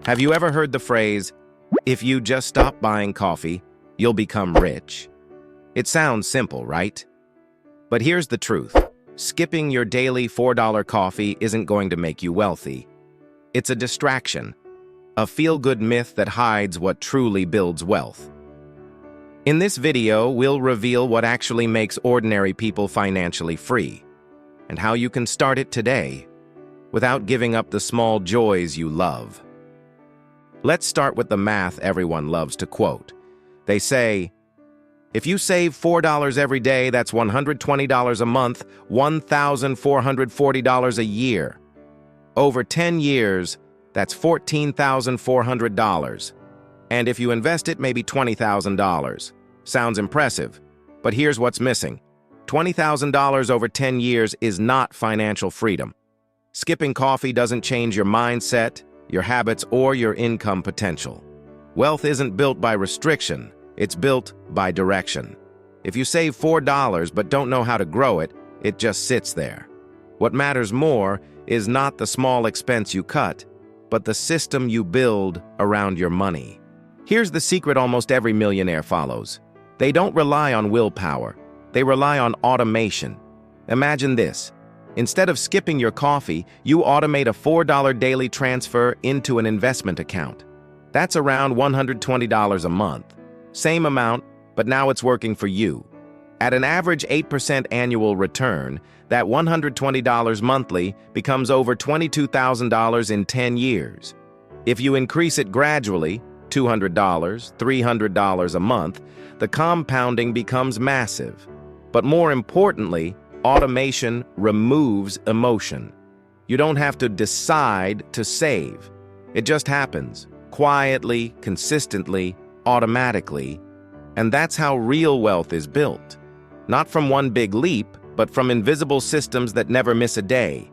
Have you ever heard the phrase, if you just stop buying coffee, you'll become rich? It sounds simple, right? But here's the truth. Skipping your daily $4 coffee isn't going to make you wealthy. It's a distraction, a feel-good myth that hides what truly builds wealth. In this video, we'll reveal what actually makes ordinary people financially free, and how you can start it today without giving up the small joys you love. Let's start with the math everyone loves to quote. They say, if you save $4 every day, that's $120 a month, $1,440 a year. Over 10 years, that's $14,400. And if you invest it, maybe $20,000. Sounds impressive, but here's what's missing. $20,000 over 10 years is not financial freedom. Skipping coffee doesn't change your mindset, your habits, or your income potential. Wealth isn't built by restriction, it's built by direction. If you save $4 but don't know how to grow it, it just sits there. What matters more is not the small expense you cut, but the system you build around your money. Here's the secret almost every millionaire follows. They don't rely on willpower, they rely on automation. Imagine this. Instead of skipping your coffee, you automate a $4 daily transfer into an investment account. That's around $120 a month. Same amount, but now it's working for you. At an average 8% annual return, that $120 monthly becomes over $22,000 in 10 years. If you increase it gradually, $200, $300 a month, the compounding becomes massive. But more importantly, automation removes emotion. You don't have to decide to save. It just happens, quietly, consistently, automatically. And that's how real wealth is built. Not from one big leap, but from invisible systems that never miss a day.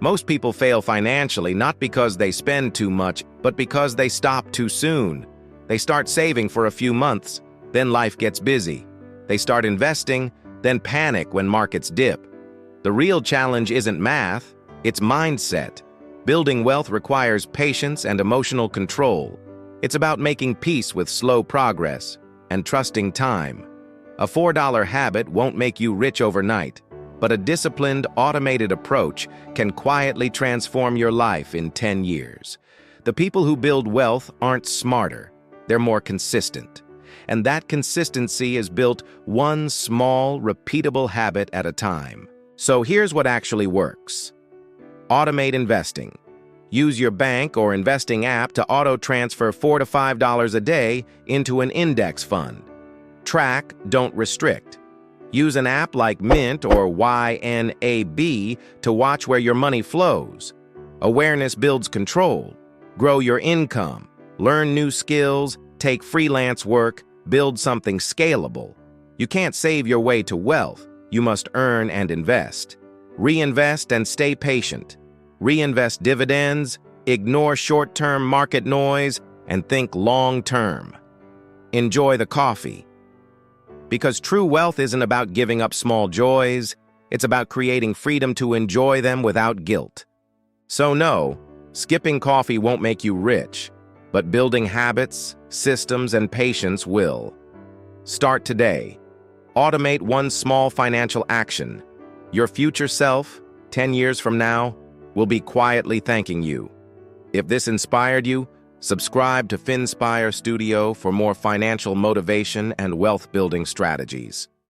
Most people fail financially not because they spend too much, but because they stop too soon. They start saving for a few months, then life gets busy. They start investing, then panic when markets dip. The real challenge isn't math, it's mindset. Building wealth requires patience and emotional control. It's about making peace with slow progress and trusting time. A $4 habit won't make you rich overnight, but a disciplined, automated approach can quietly transform your life in 10 years. The people who build wealth aren't smarter, they're more consistent. And that consistency is built one small, repeatable habit at a time. So here's what actually works. Automate investing. Use your bank or investing app to auto-transfer $4 to $5 a day into an index fund. Track, don't restrict. Use an app like Mint or YNAB to watch where your money flows. Awareness builds control. Grow your income. Learn new skills. Take freelance work. Build something scalable. You can't save your way to wealth. You must earn and invest. Reinvest and stay patient. Reinvest dividends, ignore short-term market noise, and think long-term. Enjoy the coffee. Because true wealth isn't about giving up small joys, it's about creating freedom to enjoy them without guilt. So no, skipping coffee won't make you rich, but building habits, systems, and patience will. Start today. Automate one small financial action. Your future self, 10 years from now, will be quietly thanking you. If this inspired you, subscribe to Finspire Studio for more financial motivation and wealth-building strategies.